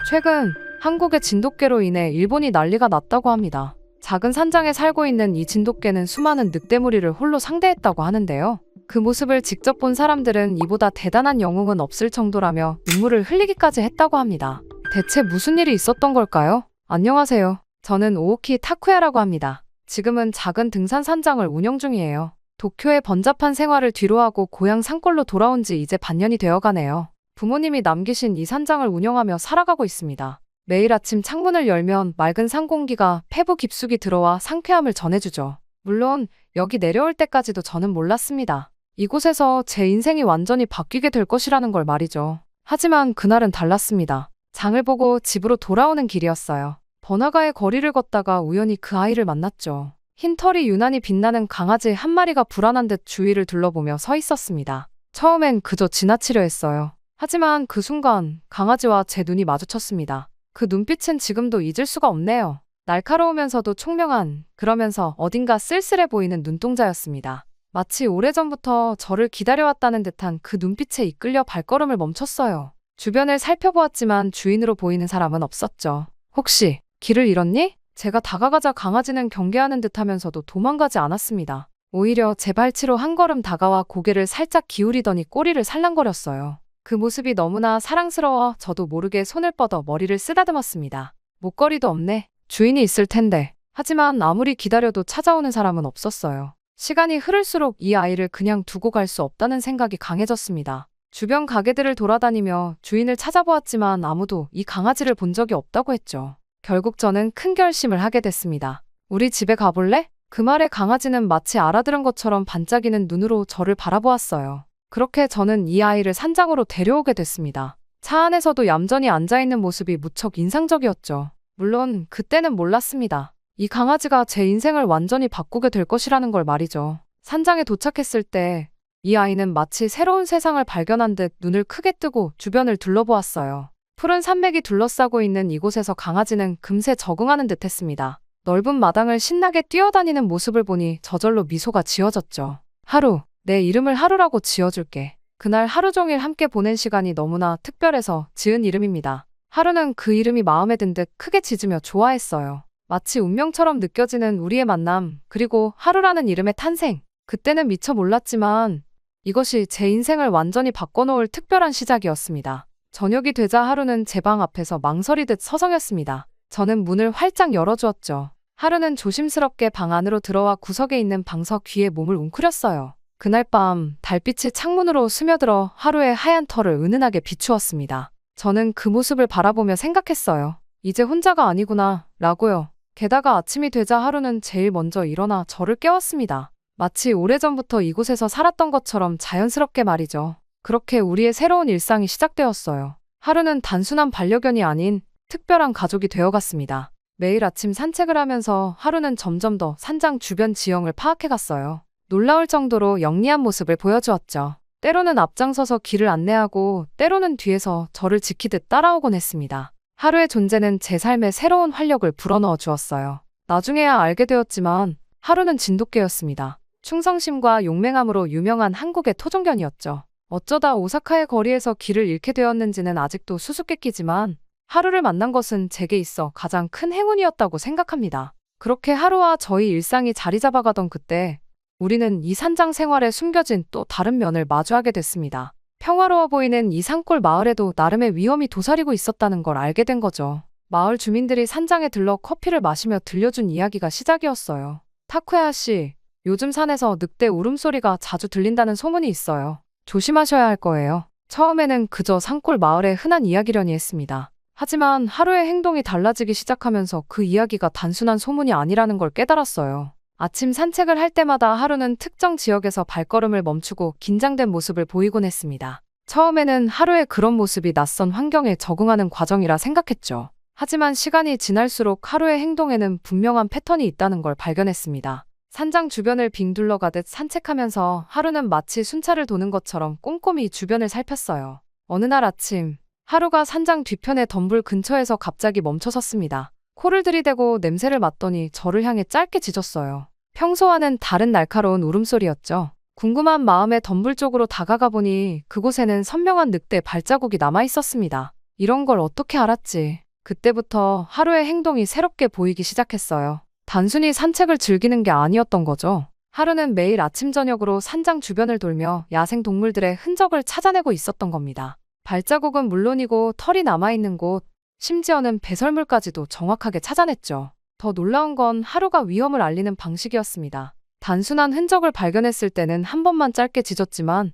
최근 한국의 진돗개로 인해 일본이 난리가 났다고 합니다. 작은 산장에 살고 있는 이 진돗개는 수많은 늑대무리를 홀로 상대했다고 하는데요. 그 모습을 직접 본 사람들은 이보다 대단한 영웅은 없을 정도라며 눈물을 흘리기까지 했다고 합니다. 대체 무슨 일이 있었던 걸까요? 안녕하세요. 저는 오오키 타쿠야라고 합니다. 지금은 작은 등산 산장을 운영 중이에요. 도쿄의 번잡한 생활을 뒤로하고 고향 산골로 돌아온 지 이제 반년이 되어가네요. 부모님이 남기신 이 산장을 운영하며 살아가고 있습니다. 매일 아침 창문을 열면 맑은 산 공기가 폐부 깊숙이 들어와 상쾌함을 전해주죠. 물론 여기 내려올 때까지도 저는 몰랐습니다. 이곳에서 제 인생이 완전히 바뀌게 될 것이라는 걸 말이죠. 하지만 그날은 달랐습니다. 장을 보고 집으로 돌아오는 길이었어요. 번화가의 거리를 걷다가 우연히 그 아이를 만났죠. 흰 털이 유난히 빛나는 강아지 한 마리가 불안한 듯 주위를 둘러보며 서 있었습니다. 처음엔 그저 지나치려 했어요. 하지만 그 순간 강아지와 제 눈이 마주쳤습니다. 그 눈빛은 지금도 잊을 수가 없네요. 날카로우면서도 총명한, 그러면서 어딘가 쓸쓸해 보이는 눈동자였습니다. 마치 오래전부터 저를 기다려왔다는 듯한 그 눈빛에 이끌려 발걸음을 멈췄어요. 주변을 살펴보았지만 주인으로 보이는 사람은 없었죠. 혹시 길을 잃었니? 제가 다가가자 강아지는 경계하는 듯하면서도 도망가지 않았습니다. 오히려 제 발치로 한 걸음 다가와 고개를 살짝 기울이더니 꼬리를 살랑거렸어요. 그 모습이 너무나 사랑스러워 저도 모르게 손을 뻗어 머리를 쓰다듬었습니다. 목걸이도 없네. 주인이 있을 텐데. 하지만 아무리 기다려도 찾아오는 사람은 없었어요. 시간이 흐를수록 이 아이를 그냥 두고 갈 수 없다는 생각이 강해졌습니다. 주변 가게들을 돌아다니며 주인을 찾아보았지만 아무도 이 강아지를 본 적이 없다고 했죠. 결국 저는 큰 결심을 하게 됐습니다. 우리 집에 가볼래? 그 말에 강아지는 마치 알아들은 것처럼 반짝이는 눈으로 저를 바라보았어요. 그렇게 저는 이 아이를 산장으로 데려오게 됐습니다. 차 안에서도 얌전히 앉아있는 모습이 무척 인상적이었죠. 물론 그때는 몰랐습니다. 이 강아지가 제 인생을 완전히 바꾸게 될 것이라는 걸 말이죠. 산장에 도착했을 때 이 아이는 마치 새로운 세상을 발견한 듯 눈을 크게 뜨고 주변을 둘러보았어요. 푸른 산맥이 둘러싸고 있는 이곳에서 강아지는 금세 적응하는 듯 했습니다. 넓은 마당을 신나게 뛰어다니는 모습을 보니 저절로 미소가 지어졌죠. 하루, 내 이름을 하루라고 지어줄게. 그날 하루 종일 함께 보낸 시간이 너무나 특별해서 지은 이름입니다. 하루는 그 이름이 마음에 든 듯 크게 짖으며 좋아했어요. 마치 운명처럼 느껴지는 우리의 만남, 그리고 하루라는 이름의 탄생. 그때는 미처 몰랐지만 이것이 제 인생을 완전히 바꿔놓을 특별한 시작이었습니다. 저녁이 되자 하루는 제 방 앞에서 망설이듯 서성였습니다. 저는 문을 활짝 열어주었죠. 하루는 조심스럽게 방 안으로 들어와 구석에 있는 방석 위에 몸을 웅크렸어요. 그날 밤 달빛이 창문으로 스며들어 하루의 하얀 털을 은은하게 비추었습니다. 저는 그 모습을 바라보며 생각했어요. 이제 혼자가 아니구나 라고요. 게다가 아침이 되자 하루는 제일 먼저 일어나 저를 깨웠습니다. 마치 오래전부터 이곳에서 살았던 것처럼 자연스럽게 말이죠. 그렇게 우리의 새로운 일상이 시작되었어요. 하루는 단순한 반려견이 아닌 특별한 가족이 되어갔습니다. 매일 아침 산책을 하면서 하루는 점점 더 산장 주변 지형을 파악해갔어요. 놀라울 정도로 영리한 모습을 보여주었죠. 때로는 앞장서서 길을 안내하고 때로는 뒤에서 저를 지키듯 따라오곤 했습니다. 하루의 존재는 제 삶에 새로운 활력을 불어넣어 주었어요. 나중에야 알게 되었지만 하루는 진돗개였습니다. 충성심과 용맹함으로 유명한 한국의 토종견이었죠. 어쩌다 오사카의 거리에서 길을 잃게 되었는지는 아직도 수수께끼지만 하루를 만난 것은 제게 있어 가장 큰 행운이었다고 생각합니다. 그렇게 하루와 저희 일상이 자리 잡아가던 그때 우리는 이 산장 생활에 숨겨진 또 다른 면을 마주하게 됐습니다. 평화로워 보이는 이 산골 마을에도 나름의 위험이 도사리고 있었다는 걸 알게 된 거죠. 마을 주민들이 산장에 들러 커피를 마시며 들려준 이야기가 시작이었어요. 타쿠야 씨, 요즘 산에서 늑대 울음소리가 자주 들린다는 소문이 있어요. 조심하셔야 할 거예요. 처음에는 그저 산골 마을의 흔한 이야기려니 했습니다. 하지만 하루의 행동이 달라지기 시작하면서 그 이야기가 단순한 소문이 아니라는 걸 깨달았어요. 아침 산책을 할 때마다 하루는 특정 지역에서 발걸음을 멈추고 긴장된 모습을 보이곤 했습니다. 처음에는 하루의 그런 모습이 낯선 환경에 적응하는 과정이라 생각했죠. 하지만 시간이 지날수록 하루의 행동에는 분명한 패턴이 있다는 걸 발견했습니다. 산장 주변을 빙 둘러가듯 산책하면서 하루는 마치 순찰을 도는 것처럼 꼼꼼히 주변을 살폈어요. 어느 날 아침, 하루가 산장 뒤편의 덤불 근처에서 갑자기 멈춰섰습니다. 코를 들이대고 냄새를 맡더니 저를 향해 짧게 짖었어요. 평소와는 다른 날카로운 울음소리였죠. 궁금한 마음에 덤불 쪽으로 다가가 보니 그곳에는 선명한 늑대 발자국이 남아 있었습니다. 이런 걸 어떻게 알았지? 그때부터 하루의 행동이 새롭게 보이기 시작했어요. 단순히 산책을 즐기는 게 아니었던 거죠. 하루는 매일 아침 저녁으로 산장 주변을 돌며 야생 동물들의 흔적을 찾아내고 있었던 겁니다. 발자국은 물론이고 털이 남아있는 곳, 심지어는 배설물까지도 정확하게 찾아냈죠. 더 놀라운 건 하루가 위험을 알리는 방식이었습니다. 단순한 흔적을 발견했을 때는 한 번만 짧게 짖었지만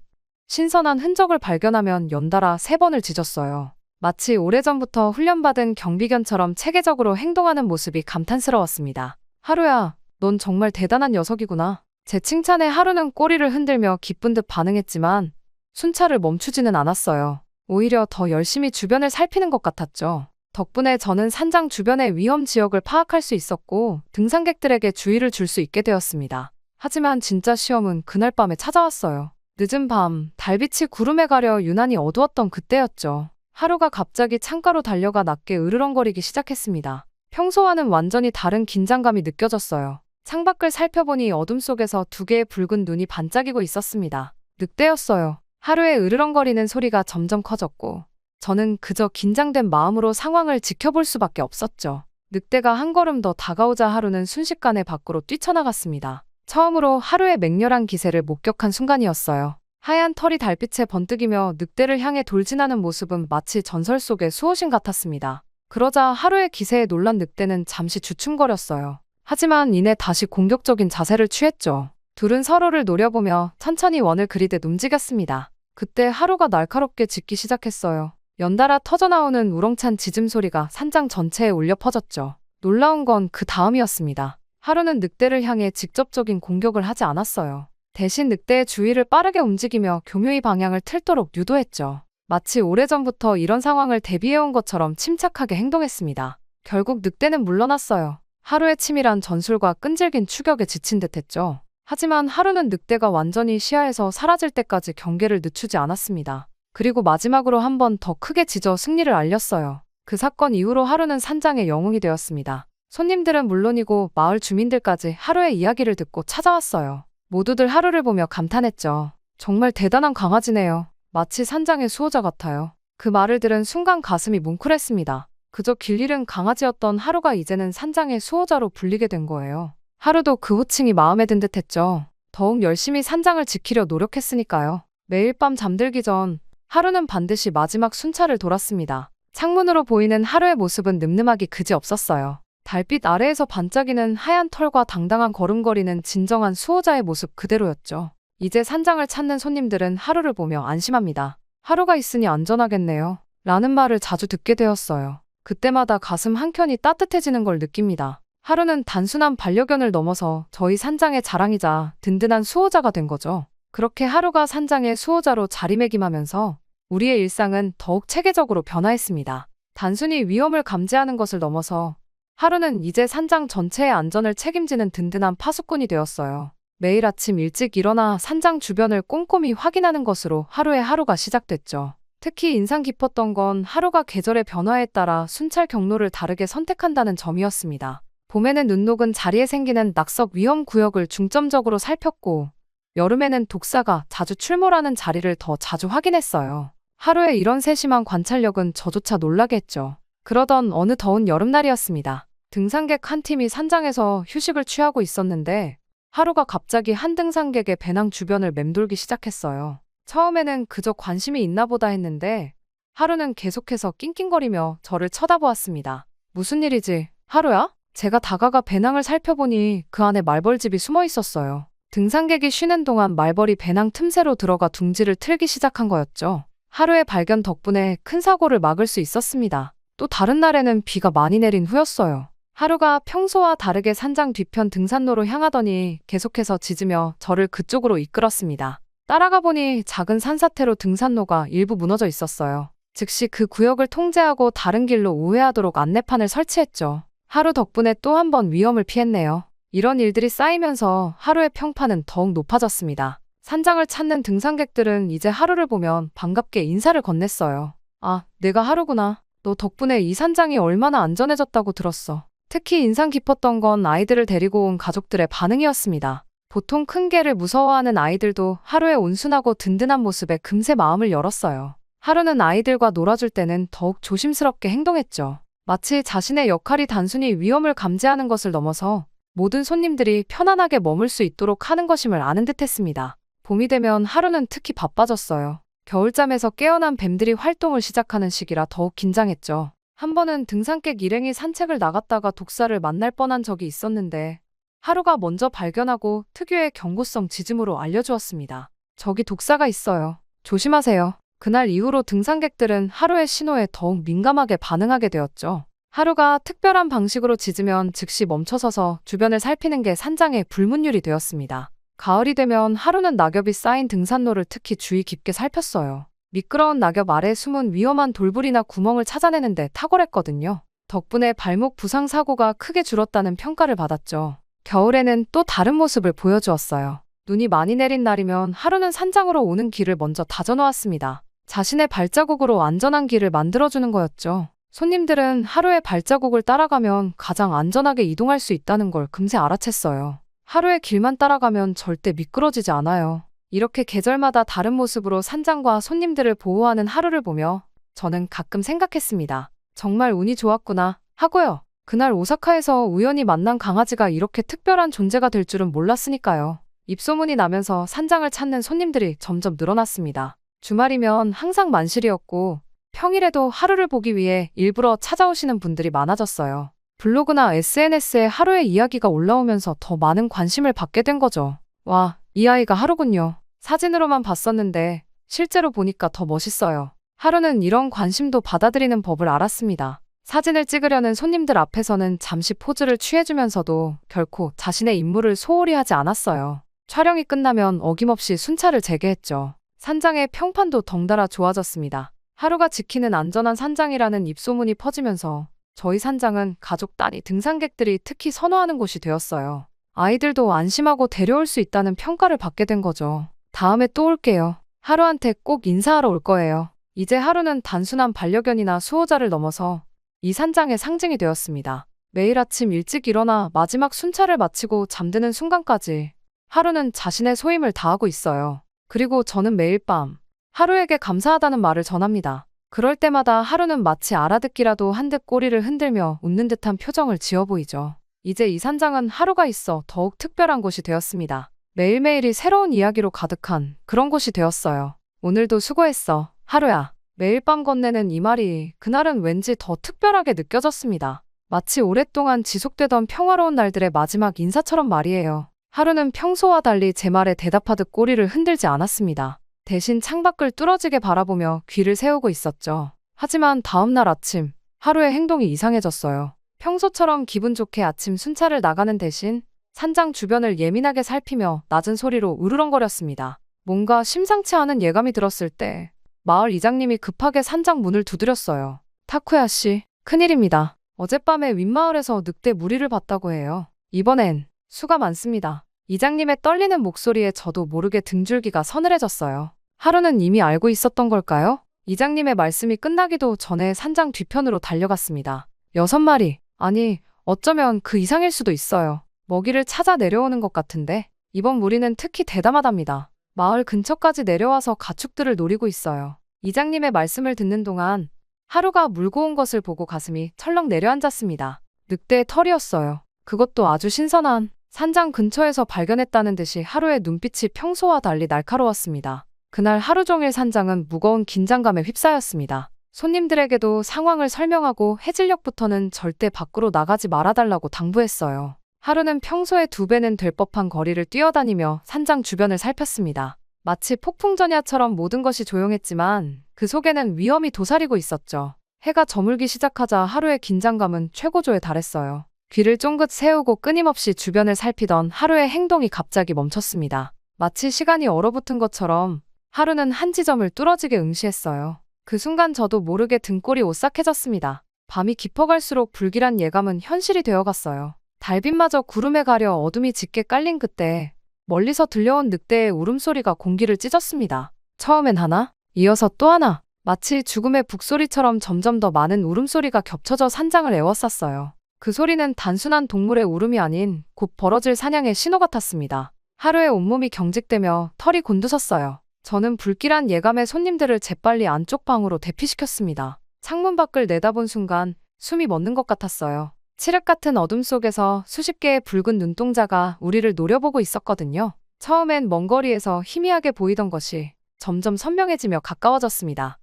신선한 흔적을 발견하면 연달아 3번을 짖었어요. 마치 오래전부터 훈련받은 경비견처럼 체계적으로 행동하는 모습이 감탄스러웠습니다. 하루야, 넌 정말 대단한 녀석이구나. 제 칭찬에 하루는 꼬리를 흔들며 기쁜 듯 반응했지만 순찰을 멈추지는 않았어요. 오히려 더 열심히 주변을 살피는 것 같았죠. 덕분에 저는 산장 주변의 위험 지역을 파악할 수 있었고 등산객들에게 주의를 줄 수 있게 되었습니다. 하지만 진짜 시험은 그날 밤에 찾아왔어요. 늦은 밤, 달빛이 구름에 가려 유난히 어두웠던 그때였죠. 하루가 갑자기 창가로 달려가 낮게 으르렁거리기 시작했습니다. 평소와는 완전히 다른 긴장감이 느껴졌어요. 창밖을 살펴보니 어둠 속에서 2개의 붉은 눈이 반짝이고 있었습니다. 늑대였어요. 하루의 으르렁거리는 소리가 점점 커졌고 저는 그저 긴장된 마음으로 상황을 지켜볼 수밖에 없었죠. 늑대가 한 걸음 더 다가오자 하루는 순식간에 밖으로 뛰쳐나갔습니다. 처음으로 하루의 맹렬한 기세를 목격한 순간이었어요. 하얀 털이 달빛에 번뜩이며 늑대를 향해 돌진하는 모습은 마치 전설 속의 수호신 같았습니다. 그러자 하루의 기세에 놀란 늑대는 잠시 주춤거렸어요. 하지만 이내 다시 공격적인 자세를 취했죠. 둘은 서로를 노려보며 천천히 원을 그리듯 움직였습니다. 그때 하루가 날카롭게 짖기 시작했어요. 연달아 터져나오는 우렁찬 짖음 소리가 산장 전체에 울려 퍼졌죠. 놀라운 건 그 다음이었습니다. 하루는 늑대를 향해 직접적인 공격을 하지 않았어요. 대신 늑대의 주위를 빠르게 움직이며 교묘히 방향을 틀도록 유도했죠. 마치 오래전부터 이런 상황을 대비해온 것처럼 침착하게 행동했습니다. 결국 늑대는 물러났어요. 하루의 치밀한 전술과 끈질긴 추격에 지친 듯했죠. 하지만 하루는 늑대가 완전히 시야에서 사라질 때까지 경계를 늦추지 않았습니다. 그리고 마지막으로 한 번 더 크게 짖어 승리를 알렸어요. 그 사건 이후로 하루는 산장의 영웅이 되었습니다. 손님들은 물론이고 마을 주민들까지 하루의 이야기를 듣고 찾아왔어요. 모두들 하루를 보며 감탄했죠. 정말 대단한 강아지네요. 마치 산장의 수호자 같아요. 그 말을 들은 순간 가슴이 뭉클했습니다. 그저 길 잃은 강아지였던 하루가 이제는 산장의 수호자로 불리게 된 거예요. 하루도 그 호칭이 마음에 든 듯했죠. 더욱 열심히 산장을 지키려 노력했으니까요. 매일 밤 잠들기 전 하루는 반드시 마지막 순찰을 돌았습니다. 창문으로 보이는 하루의 모습은 늠름하기 그지없었어요. 달빛 아래에서 반짝이는 하얀 털과 당당한 걸음걸이는 진정한 수호자의 모습 그대로였죠. 이제 산장을 찾는 손님들은 하루를 보며 안심합니다. 하루가 있으니 안전하겠네요. 라는 말을 자주 듣게 되었어요. 그때마다 가슴 한켠이 따뜻해지는 걸 느낍니다. 하루는 단순한 반려견을 넘어서 저희 산장의 자랑이자 든든한 수호자가 된 거죠. 그렇게 하루가 산장의 수호자로 자리매김하면서 우리의 일상은 더욱 체계적으로 변화했습니다. 단순히 위험을 감지하는 것을 넘어서 하루는 이제 산장 전체의 안전을 책임지는 든든한 파수꾼이 되었어요. 매일 아침 일찍 일어나 산장 주변을 꼼꼼히 확인하는 것으로 하루의 하루가 시작됐죠. 특히 인상 깊었던 건 하루가 계절의 변화에 따라 순찰 경로를 다르게 선택한다는 점이었습니다. 봄에는 눈 녹은 자리에 생기는 낙석 위험 구역을 중점적으로 살폈고 여름에는 독사가 자주 출몰하는 자리를 더 자주 확인했어요. 하루의 이런 세심한 관찰력은 저조차 놀라게 했죠. 그러던 어느 더운 여름날이었습니다. 등산객 한 팀이 산장에서 휴식을 취하고 있었는데 하루가 갑자기 한 등산객의 배낭 주변을 맴돌기 시작했어요. 처음에는 그저 관심이 있나 보다 했는데 하루는 계속해서 낑낑거리며 저를 쳐다보았습니다. 무슨 일이지? 하루야? 제가 다가가 배낭을 살펴보니 그 안에 말벌집이 숨어 있었어요. 등산객이 쉬는 동안 말벌이 배낭 틈새로 들어가 둥지를 틀기 시작한 거였죠. 하루의 발견 덕분에 큰 사고를 막을 수 있었습니다. 또 다른 날에는 비가 많이 내린 후였어요. 하루가 평소와 다르게 산장 뒤편 등산로로 향하더니 계속해서 짖으며 저를 그쪽으로 이끌었습니다. 따라가 보니 작은 산사태로 등산로가 일부 무너져 있었어요. 즉시 그 구역을 통제하고 다른 길로 우회하도록 안내판을 설치했죠. 하루 덕분에 또 한 번 위험을 피했네요. 이런 일들이 쌓이면서 하루의 평판은 더욱 높아졌습니다. 산장을 찾는 등산객들은 이제 하루를 보면 반갑게 인사를 건넸어요. 아, 내가 하루구나. 너 덕분에 이 산장이 얼마나 안전해졌다고 들었어. 특히 인상 깊었던 건 아이들을 데리고 온 가족들의 반응이었습니다. 보통 큰 개를 무서워하는 아이들도 하루의 온순하고 든든한 모습에 금세 마음을 열었어요. 하루는 아이들과 놀아줄 때는 더욱 조심스럽게 행동했죠. 마치 자신의 역할이 단순히 위험을 감지하는 것을 넘어서 모든 손님들이 편안하게 머물 수 있도록 하는 것임을 아는 듯했습니다. 봄이 되면 하루는 특히 바빠졌어요. 겨울잠에서 깨어난 뱀들이 활동을 시작하는 시기라 더욱 긴장했죠. 한 번은 등산객 일행이 산책을 나갔다가 독사를 만날 뻔한 적이 있었는데 하루가 먼저 발견하고 특유의 경고성 짖음으로 알려주었습니다. 저기 독사가 있어요. 조심하세요. 그날 이후로 등산객들은 하루의 신호에 더욱 민감하게 반응하게 되었죠. 하루가 특별한 방식으로 짖으면 즉시 멈춰서서 주변을 살피는 게 산장의 불문율이 되었습니다. 가을이 되면 하루는 낙엽이 쌓인 등산로를 특히 주의 깊게 살폈어요. 미끄러운 낙엽 아래 숨은 위험한 돌불이나 구멍을 찾아내는데 탁월했거든요. 덕분에 발목 부상 사고가 크게 줄었다는 평가를 받았죠. 겨울에는 또 다른 모습을 보여주었어요. 눈이 많이 내린 날이면 하루는 산장으로 오는 길을 먼저 다져놓았습니다. 자신의 발자국으로 안전한 길을 만들어주는 거였죠. 손님들은 하루의 발자국을 따라가면 가장 안전하게 이동할 수 있다는 걸 금세 알아챘어요. 하루의 길만 따라가면 절대 미끄러지지 않아요. 이렇게 계절마다 다른 모습으로 산장과 손님들을 보호하는 하루를 보며 저는 가끔 생각했습니다. 정말 운이 좋았구나 하고요. 그날 오사카에서 우연히 만난 강아지가 이렇게 특별한 존재가 될 줄은 몰랐으니까요. 입소문이 나면서 산장을 찾는 손님들이 점점 늘어났습니다. 주말이면 항상 만실이었고 평일에도 하루를 보기 위해 일부러 찾아오시는 분들이 많아졌어요. 블로그나 SNS에 하루의 이야기가 올라오면서 더 많은 관심을 받게 된 거죠. 와, 이 아이가 하루군요. 사진으로만 봤었는데 실제로 보니까 더 멋있어요. 하루는 이런 관심도 받아들이는 법을 알았습니다. 사진을 찍으려는 손님들 앞에서는 잠시 포즈를 취해주면서도 결코 자신의 임무를 소홀히 하지 않았어요. 촬영이 끝나면 어김없이 순찰을 재개했죠. 산장의 평판도 덩달아 좋아졌습니다. 하루가 지키는 안전한 산장이라는 입소문이 퍼지면서 저희 산장은 가족 단위 등산객들이 특히 선호하는 곳이 되었어요. 아이들도 안심하고 데려올 수 있다는 평가를 받게 된 거죠. 다음에 또 올게요. 하루한테 꼭 인사하러 올 거예요. 이제 하루는 단순한 반려견이나 수호자를 넘어서 이 산장의 상징이 되었습니다. 매일 아침 일찍 일어나 마지막 순찰을 마치고 잠드는 순간까지 하루는 자신의 소임을 다하고 있어요. 그리고 저는 매일 밤 하루에게 감사하다는 말을 전합니다. 그럴 때마다 하루는 마치 알아듣기라도 한 듯 꼬리를 흔들며 웃는 듯한 표정을 지어 보이죠. 이제 이 산장은 하루가 있어 더욱 특별한 곳이 되었습니다. 매일매일이 새로운 이야기로 가득한 그런 곳이 되었어요. 오늘도 수고했어, 하루야. 매일 밤 건네는 이 말이 그날은 왠지 더 특별하게 느껴졌습니다. 마치 오랫동안 지속되던 평화로운 날들의 마지막 인사처럼 말이에요. 하루는 평소와 달리 제 말에 대답하듯 꼬리를 흔들지 않았습니다. 대신 창밖을 뚫어지게 바라보며 귀를 세우고 있었죠. 하지만 다음 날 아침, 하루의 행동이 이상해졌어요. 평소처럼 기분 좋게 아침 순찰을 나가는 대신 산장 주변을 예민하게 살피며 낮은 소리로 으르렁거렸습니다. 뭔가 심상치 않은 예감이 들었을 때 마을 이장님이 급하게 산장 문을 두드렸어요. 타쿠야 씨, 큰일입니다. 어젯밤에 윗마을에서 늑대 무리를 봤다고 해요. 이번엔 수가 많습니다. 이장님의 떨리는 목소리에 저도 모르게 등줄기가 서늘해졌어요. 하루는 이미 알고 있었던 걸까요? 이장님의 말씀이 끝나기도 전에 산장 뒤편으로 달려갔습니다. 6마리, 아니 어쩌면 그 이상일 수도 있어요. 먹이를 찾아 내려오는 것 같은데 이번 무리는 특히 대담하답니다. 마을 근처까지 내려와서 가축들을 노리고 있어요. 이장님의 말씀을 듣는 동안 하루가 물고 온 것을 보고 가슴이 철렁 내려앉았습니다. 늑대의 털이었어요. 그것도 아주 신선한 산장 근처에서 발견했다는 듯이 하루의 눈빛이 평소와 달리 날카로웠습니다. 그날 하루 종일 산장은 무거운 긴장감에 휩싸였습니다. 손님들에게도 상황을 설명하고 해질녘부터는 절대 밖으로 나가지 말아달라고 당부했어요. 하루는 평소의 2배는 될 법한 거리를 뛰어다니며 산장 주변을 살폈습니다. 마치 폭풍전야처럼 모든 것이 조용했지만 그 속에는 위험이 도사리고 있었죠. 해가 저물기 시작하자 하루의 긴장감은 최고조에 달했어요. 귀를 쫑긋 세우고 끊임없이 주변을 살피던 하루의 행동이 갑자기 멈췄습니다. 마치 시간이 얼어붙은 것처럼 하루는 한 지점을 뚫어지게 응시했어요. 그 순간 저도 모르게 등골이 오싹해졌습니다. 밤이 깊어갈수록 불길한 예감은 현실이 되어갔어요. 달빛마저 구름에 가려 어둠이 짙게 깔린 그때 멀리서 들려온 늑대의 울음소리가 공기를 찢었습니다. 처음엔 하나, 이어서 또 하나. 마치 죽음의 북소리처럼 점점 더 많은 울음소리가 겹쳐져 산장을 에워쌌어요. 그 소리는 단순한 동물의 울음이 아닌 곧 벌어질 사냥의 신호 같았습니다. 하루의 온몸이 경직되며 털이 곤두섰어요. 저는 불길한 예감에 손님들을 재빨리 안쪽 방으로 대피시켰습니다. 창문 밖을 내다본 순간 숨이 멎는 것 같았어요. 칠흑 같은 어둠 속에서 수십 개의 붉은 눈동자가 우리를 노려보고 있었거든요. 처음엔 먼 거리에서 희미하게 보이던 것이 점점 선명해지며 가까워졌습니다.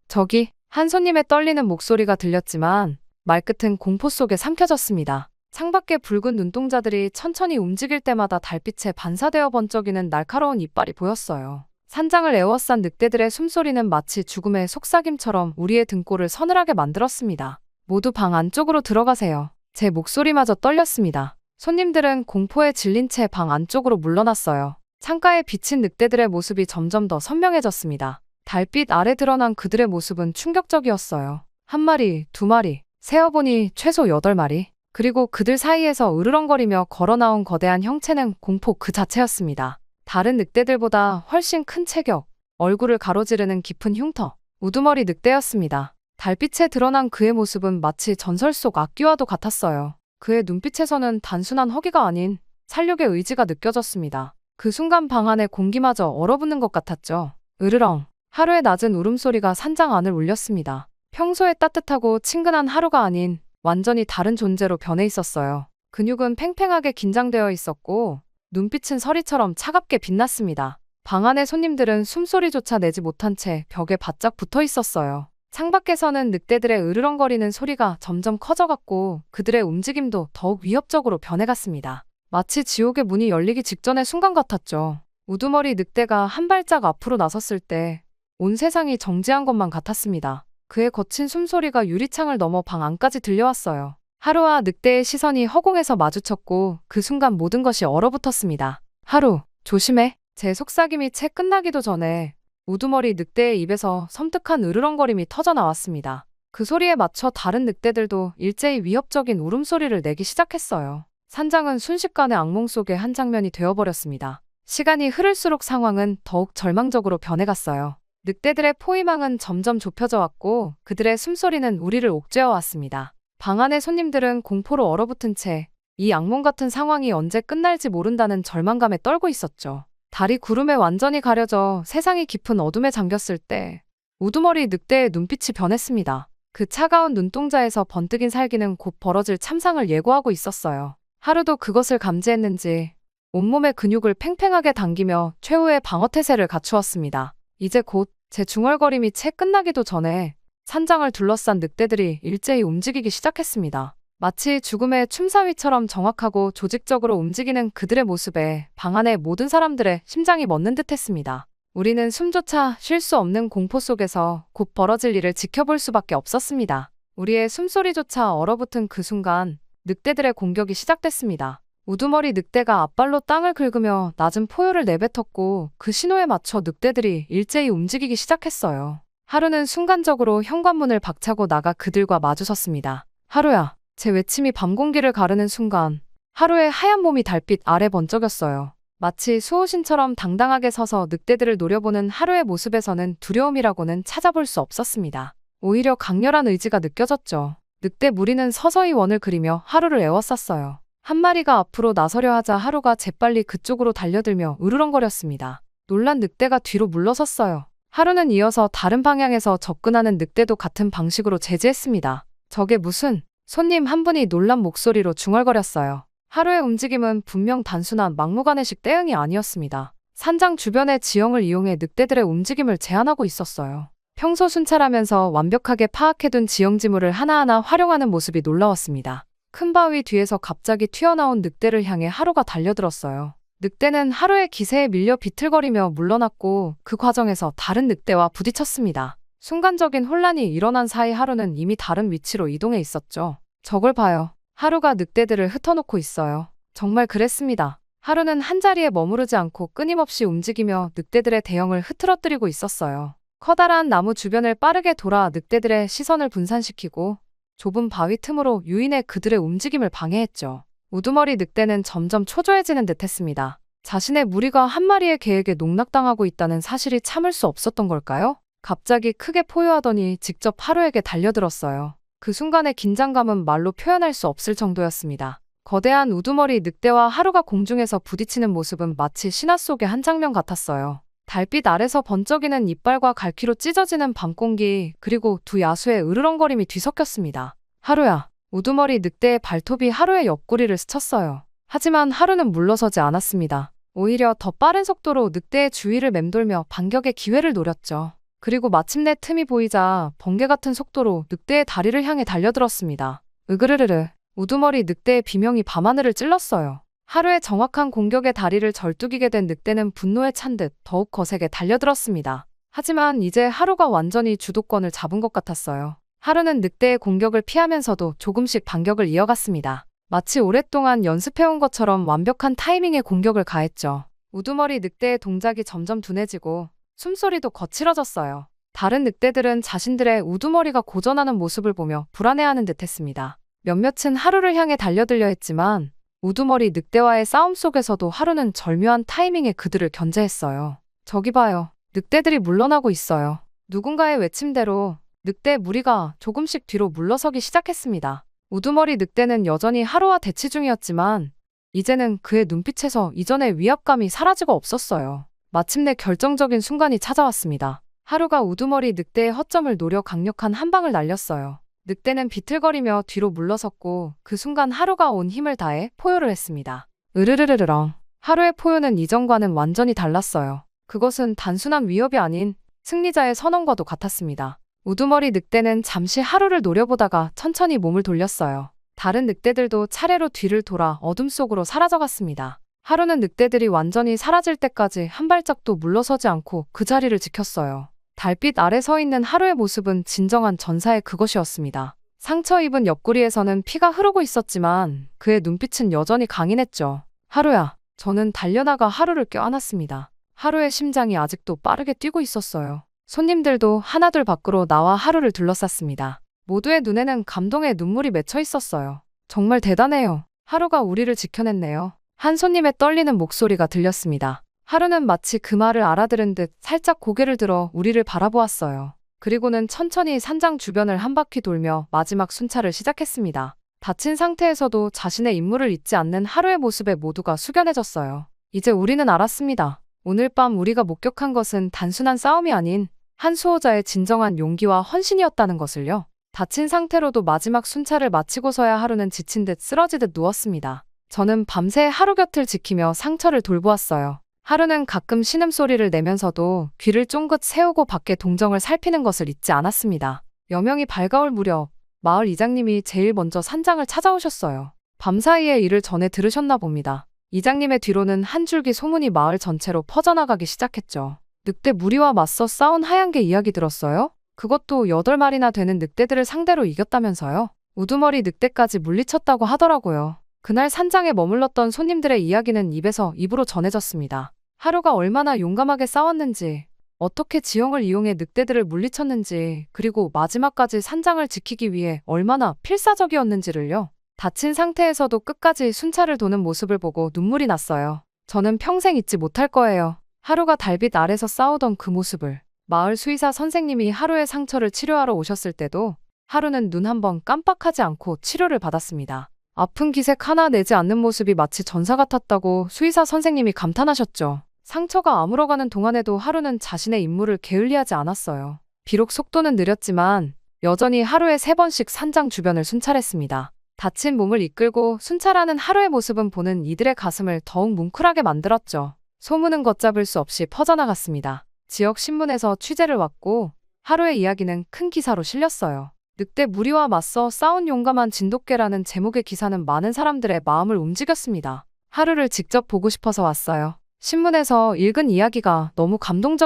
저기, 한 손님의 떨리는 목소리가 들렸지만 말끝은 공포 속에 삼켜졌습니다. 창밖의 붉은 눈동자들이 천천히 움직일 때마다 달빛에 반사되어 번쩍이는 날카로운 이빨이 보였어요. 산장을 에워싼 늑대들의 숨소리는 마치 죽음의 속삭임처럼 우리의 등골을 서늘하게 만들었습니다. 모두 방 안쪽으로 들어가세요. 제 목소리마저 떨렸습니다. 손님들은 공포에 질린 채 방 안쪽으로 물러났어요. 창가에 비친 늑대들의 모습이 점점 더 선명해졌습니다. 달빛 아래 드러난 그들의 모습은 충격적이었어요. 한 마리, 두 마리, 세어보니 최소 8마리. 그리고 그들 사이에서 으르렁거리며 걸어나온 거대한 형체는 공포 그 자체였습니다. 다른 늑대들보다 훨씬 큰 체격, 얼굴을 가로지르는 깊은 흉터, 우두머리 늑대였습니다. 달빛에 드러난 그의 모습은 마치 전설 속 악귀와도 같았어요. 그의 눈빛에서는 단순한 허기가 아닌 살육의 의지가 느껴졌습니다. 그 순간 방 안의 공기마저 얼어붙는 것 같았죠. 으르렁. 하루의 낮은 울음소리가 산장 안을 울렸습니다. 평소에 따뜻하고 친근한 하루가 아닌 완전히 다른 존재로 변해 있었어요. 근육은 팽팽하게 긴장되어 있었고 눈빛은 서리처럼 차갑게 빛났습니다. 방 안의 손님들은 숨소리조차 내지 못한 채 벽에 바짝 붙어 있었어요. 창밖에서는 늑대들의 으르렁거리는 소리가 점점 커져갔고 그들의 움직임도 더욱 위협적으로 변해갔습니다. 마치 지옥의 문이 열리기 직전의 순간 같았죠. 우두머리 늑대가 한 발짝 앞으로 나섰을 때 온 세상이 정지한 것만 같았습니다. 그의 거친 숨소리가 유리창을 넘어 방 안까지 들려왔어요. 하루와 늑대의 시선이 허공에서 마주쳤고 그 순간 모든 것이 얼어붙었습니다. 하루, 조심해. 제 속삭임이 채 끝나기도 전에 우두머리 늑대의 입에서 섬뜩한 으르렁거림이 터져나왔습니다. 그 소리에 맞춰 다른 늑대들도 일제히 위협적인 울음소리를 내기 시작했어요. 산장은 순식간에 악몽 속의 한 장면이 되어버렸습니다. 시간이 흐를수록 상황은 더욱 절망적으로 변해갔어요. 늑대들의 포위망은 점점 좁혀져 왔고 그들의 숨소리는 우리를 옥죄어 왔습니다. 방 안의 손님들은 공포로 얼어붙은 채 이 악몽 같은 상황이 언제 끝날지 모른다는 절망감에 떨고 있었죠. 달이 구름에 완전히 가려져 세상이 깊은 어둠에 잠겼을 때 우두머리 늑대의 눈빛이 변했습니다. 그 차가운 눈동자에서 번뜩인 살기는 곧 벌어질 참상을 예고하고 있었어요. 하루도 그것을 감지했는지 온몸의 근육을 팽팽하게 당기며 최후의 방어태세를 갖추었습니다. 이제 곧 제 중얼거림이 채 끝나기도 전에 산장을 둘러싼 늑대들이 일제히 움직이기 시작했습니다. 마치 죽음의 춤사위처럼 정확하고 조직적으로 움직이는 그들의 모습에 방 안의 모든 사람들의 심장이 멎는 듯했습니다. 우리는 숨조차 쉴 수 없는 공포 속에서 곧 벌어질 일을 지켜볼 수밖에 없었습니다. 우리의 숨소리조차 얼어붙은 그 순간 늑대들의 공격이 시작됐습니다. 우두머리 늑대가 앞발로 땅을 긁으며 낮은 포효를 내뱉었고 그 신호에 맞춰 늑대들이 일제히 움직이기 시작했어요. 하루는 순간적으로 현관문을 박차고 나가 그들과 마주섰습니다. 하루야. 제 외침이 밤 공기를 가르는 순간 하루의 하얀 몸이 달빛 아래 번쩍였어요. 마치 수호신처럼 당당하게 서서 늑대들을 노려보는 하루의 모습에서는 두려움이라고는 찾아볼 수 없었습니다. 오히려 강렬한 의지가 느껴졌죠. 늑대 무리는 서서히 원을 그리며 하루를 에워쌌어요. 한 마리가 앞으로 나서려 하자 하루가 재빨리 그쪽으로 달려들며 으르렁거렸습니다. 놀란 늑대가 뒤로 물러섰어요. 하루는 이어서 다른 방향에서 접근하는 늑대도 같은 방식으로 제지했습니다. 저게 무슨... 손님 한 분이 놀란 목소리로 중얼거렸어요. 하루의 움직임은 분명 단순한 막무가내식 대응이 아니었습니다. 산장 주변의 지형을 이용해 늑대들의 움직임을 제한하고 있었어요. 평소 순찰하면서 완벽하게 파악해둔 지형 지물을 하나하나 활용하는 모습이 놀라웠습니다. 큰 바위 뒤에서 갑자기 튀어나온 늑대를 향해 하루가 달려들었어요. 늑대는 하루의 기세에 밀려 비틀거리며 물러났고 그 과정에서 다른 늑대와 부딪혔습니다. 순간적인 혼란이 일어난 사이 하루는 이미 다른 위치로 이동해 있었죠. 저걸 봐요. 하루가 늑대들을 흩어놓고 있어요. 정말 그랬습니다. 하루는 한자리에 머무르지 않고 끊임없이 움직이며 늑대들의 대형을 흐트러뜨리고 있었어요. 커다란 나무 주변을 빠르게 돌아 늑대들의 시선을 분산시키고 좁은 바위 틈으로 유인해 그들의 움직임을 방해했죠. 우두머리 늑대는 점점 초조해지는 듯했습니다. 자신의 무리가 한 마리의 계획에 농락당하고 있다는 사실이 참을 수 없었던 걸까요? 갑자기 크게 포효하더니 직접 하루에게 달려들었어요. 그 순간의 긴장감은 말로 표현할 수 없을 정도였습니다. 거대한 우두머리 늑대와 하루가 공중에서 부딪히는 모습은 마치 신화 속의 한 장면 같았어요. 달빛 아래서 번쩍이는 이빨과 갈퀴로 찢어지는 밤공기, 그리고 두 야수의 으르렁거림이 뒤섞였습니다. 하루야. 우두머리 늑대의 발톱이 하루의 옆구리를 스쳤어요. 하지만 하루는 물러서지 않았습니다. 오히려 더 빠른 속도로 늑대의 주위를 맴돌며 반격의 기회를 노렸죠. 그리고 마침내 틈이 보이자 번개 같은 속도로 늑대의 다리를 향해 달려들었습니다. 으그르르르. 우두머리 늑대의 비명이 밤하늘을 찔렀어요. 하루의 정확한 공격에 다리를 절뚝이게 된 늑대는 분노에 찬 듯 더욱 거세게 달려들었습니다. 하지만 이제 하루가 완전히 주도권을 잡은 것 같았어요. 하루는 늑대의 공격을 피하면서도 조금씩 반격을 이어갔습니다. 마치 오랫동안 연습해온 것처럼 완벽한 타이밍의 공격을 가했죠. 우두머리 늑대의 동작이 점점 둔해지고 숨소리도 거칠어졌어요. 다른 늑대들은 자신들의 우두머리가 고전하는 모습을 보며 불안해하는 듯했습니다. 몇몇은 하루를 향해 달려들려 했지만 우두머리 늑대와의 싸움 속에서도 하루는 절묘한 타이밍에 그들을 견제했어요. 저기 봐요. 늑대들이 물러나고 있어요. 누군가의 외침대로 늑대 무리가 조금씩 뒤로 물러서기 시작했습니다. 우두머리 늑대는 여전히 하루와 대치 중이었지만 이제는 그의 눈빛에서 이전의 위압감이 사라지고 없었어요. 마침내 결정적인 순간이 찾아왔습니다. 하루가 우두머리 늑대의 허점을 노려 강력한 한 방을 날렸어요. 늑대는 비틀거리며 뒤로 물러섰고 그 순간 하루가 온 힘을 다해 포효를 했습니다. 으르르르르렁. 하루의 포효는 이전과는 완전히 달랐어요. 그것은 단순한 위협이 아닌 승리자의 선언과도 같았습니다. 우두머리 늑대는 잠시 하루를 노려보다가 천천히 몸을 돌렸어요. 다른 늑대들도 차례로 뒤를 돌아 어둠 속으로 사라져갔습니다. 하루는 늑대들이 완전히 사라질 때까지 한 발짝도 물러서지 않고 그 자리를 지켰어요. 달빛 아래 서 있는 하루의 모습은 진정한 전사의 그것이었습니다. 상처 입은 옆구리에서는 피가 흐르고 있었지만 그의 눈빛은 여전히 강인했죠. 하루야. 저는 달려나가 하루를 껴안았습니다. 하루의 심장이 아직도 빠르게 뛰고 있었어요. 손님들도 하나둘 밖으로 나와 하루를 둘러쌌습니다. 모두의 눈에는 감동의 눈물이 맺혀 있었어요. 정말 대단해요. 하루가 우리를 지켜냈네요. 한 손님의 떨리는 목소리가 들렸습니다. 하루는 마치 그 말을 알아들은 듯 살짝 고개를 들어 우리를 바라보았어요. 그리고는 천천히 산장 주변을 한 바퀴 돌며 마지막 순찰을 시작했습니다. 다친 상태에서도 자신의 임무를 잊지 않는 하루의 모습에 모두가 숙연해졌어요. 이제 우리는 알았습니다. 오늘 밤 우리가 목격한 것은 단순한 싸움이 아닌 한 수호자의 진정한 용기와 헌신이었다는 것을요. 다친 상태로도 마지막 순찰을 마치고서야 하루는 지친 듯 쓰러지듯 누웠습니다. 저는 밤새 하루 곁을 지키며 상처를 돌보았어요. 하루는 가끔 신음소리를 내면서도 귀를 쫑긋 세우고 밖의 동정을 살피는 것을 잊지 않았습니다. 여명이 밝아올 무렵 마을 이장님이 제일 먼저 산장을 찾아오셨어요. 밤사이에 이를 전해 들으셨나 봅니다. 이장님의 뒤로는 한 줄기 소문이 마을 전체로 퍼져나가기 시작했죠. 늑대 무리와 맞서 싸운 하얀개 이야기 들었어요? 그것도 8마리나 되는 늑대들을 상대로 이겼다면서요? 우두머리 늑대까지 물리쳤다고 하더라고요. 그날 산장에 머물렀던 손님들의 이야기는 입에서 입으로 전해졌습니다. 하루가 얼마나 용감하게 싸웠는지, 어떻게 지형을 이용해 늑대들을 물리쳤는지, 그리고 마지막까지 산장을 지키기 위해 얼마나 필사적이었는지를요. 다친 상태에서도 끝까지 순찰을 도는 모습을 보고 눈물이 났어요. 저는 평생 잊지 못할 거예요. 하루가 달빛 아래서 싸우던 그 모습을. 마을 수의사 선생님이 하루의 상처를 치료하러 오셨을 때도 하루는 눈 한 번 깜빡하지 않고 치료를 받았습니다. 아픈 기색 하나 내지 않는 모습이 마치 전사 같았다고 수의사 선생님이 감탄하셨죠. 상처가 아물어가는 동안에도 하루는 자신의 임무를 게을리하지 않았어요. 비록 속도는 느렸지만 여전히 하루에 3번씩 산장 주변을 순찰했습니다. 다친 몸을 이끌고 순찰하는 하루의 모습은 보는 이들의 가슴을 더욱 뭉클하게 만들었죠. 소문은 걷잡을 수 없이 퍼져나갔습니다. 지역 신문에서 취재를 왔고 하루의 이야기는 큰 기사로 실렸어요. 늑대 무리와 맞서 싸운 용감한 진돗개라는 제목의 기사는 많은 사람들의 마음을 움직였습니다. 하루를 직접 보고 싶어서 왔어요. 신문에서 읽은 이야기가 너무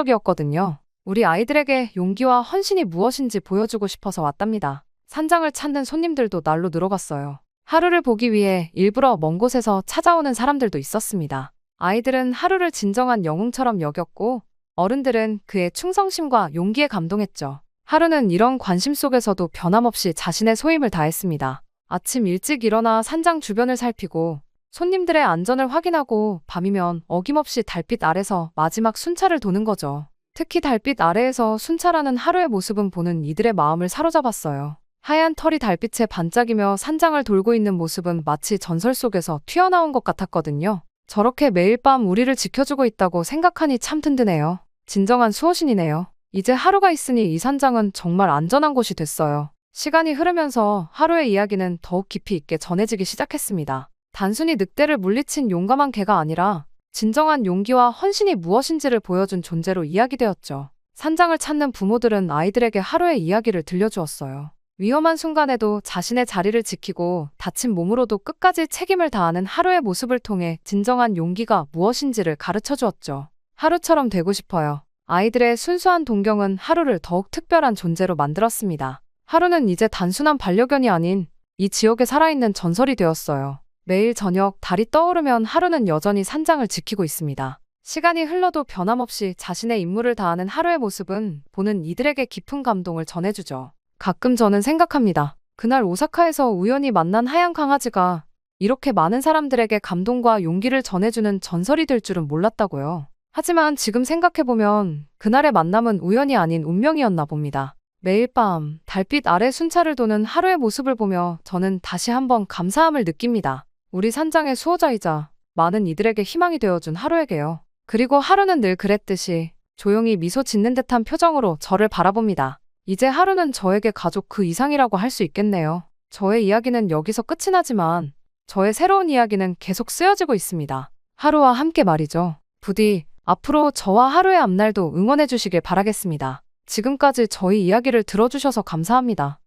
감동적이었거든요. 우리 아이들에게 용기와 헌신이 무엇인지 보여주고 싶어서 왔답니다. 산장을 찾는 손님들도 날로 늘어갔어요. 하루를 보기 위해 일부러 먼 곳에서 찾아오는 사람들도 있었습니다. 아이들은 하루를 진정한 영웅처럼 여겼고 어른들은 그의 충성심과 용기에 감동했죠. 하루는 이런 관심 속에서도 변함없이 자신의 소임을 다했습니다. 아침 일찍 일어나 산장 주변을 살피고 손님들의 안전을 확인하고 밤이면 어김없이 달빛 아래서 마지막 순찰을 도는 거죠. 특히 달빛 아래에서 순찰하는 하루의 모습은 보는 이들의 마음을 사로잡았어요. 하얀 털이 달빛에 반짝이며 산장을 돌고 있는 모습은 마치 전설 속에서 튀어나온 것 같았거든요. 저렇게 매일 밤 우리를 지켜주고 있다고 생각하니 참 든든해요. 진정한 수호신이네요. 이제 하루가 있으니 이 산장은 정말 안전한 곳이 됐어요. 시간이 흐르면서 하루의 이야기는 더욱 깊이 있게 전해지기 시작했습니다. 단순히 늑대를 물리친 용감한 개가 아니라 진정한 용기와 헌신이 무엇인지를 보여준 존재로 이야기되었죠. 산장을 찾는 부모들은 아이들에게 하루의 이야기를 들려주었어요. 위험한 순간에도 자신의 자리를 지키고 다친 몸으로도 끝까지 책임을 다하는 하루의 모습을 통해 진정한 용기가 무엇인지를 가르쳐 주었죠. 하루처럼 되고 싶어요. 아이들의 순수한 동경은 하루를 더욱 특별한 존재로 만들었습니다. 하루는 이제 단순한 반려견이 아닌 이 지역에 살아있는 전설이 되었어요. 매일 저녁 달이 떠오르면 하루는 여전히 산장을 지키고 있습니다. 시간이 흘러도 변함없이 자신의 임무를 다하는 하루의 모습은 보는 이들에게 깊은 감동을 전해주죠. 가끔 저는 생각합니다. 그날 오사카에서 우연히 만난 하얀 강아지가 이렇게 많은 사람들에게 감동과 용기를 전해주는 전설이 될 줄은 몰랐다고요. 하지만 지금 생각해보면 그날의 만남은 우연이 아닌 운명이었나 봅니다. 매일 밤 달빛 아래 순찰을 도는 하루의 모습을 보며 저는 다시 한번 감사함을 느낍니다. 우리 산장의 수호자이자 많은 이들에게 희망이 되어준 하루에게요. 그리고 하루는 늘 그랬듯이 조용히 미소 짓는 듯한 표정으로 저를 바라봅니다. 이제 하루는 저에게 가족 그 이상이라고 할 수 있겠네요. 저의 이야기는 여기서 끝이 나지만 저의 새로운 이야기는 계속 쓰여지고 있습니다. 하루와 함께 말이죠. 부디 앞으로 저와 하루의 앞날도 응원해 주시길 바라겠습니다. 지금까지 저희 이야기를 들어주셔서 감사합니다.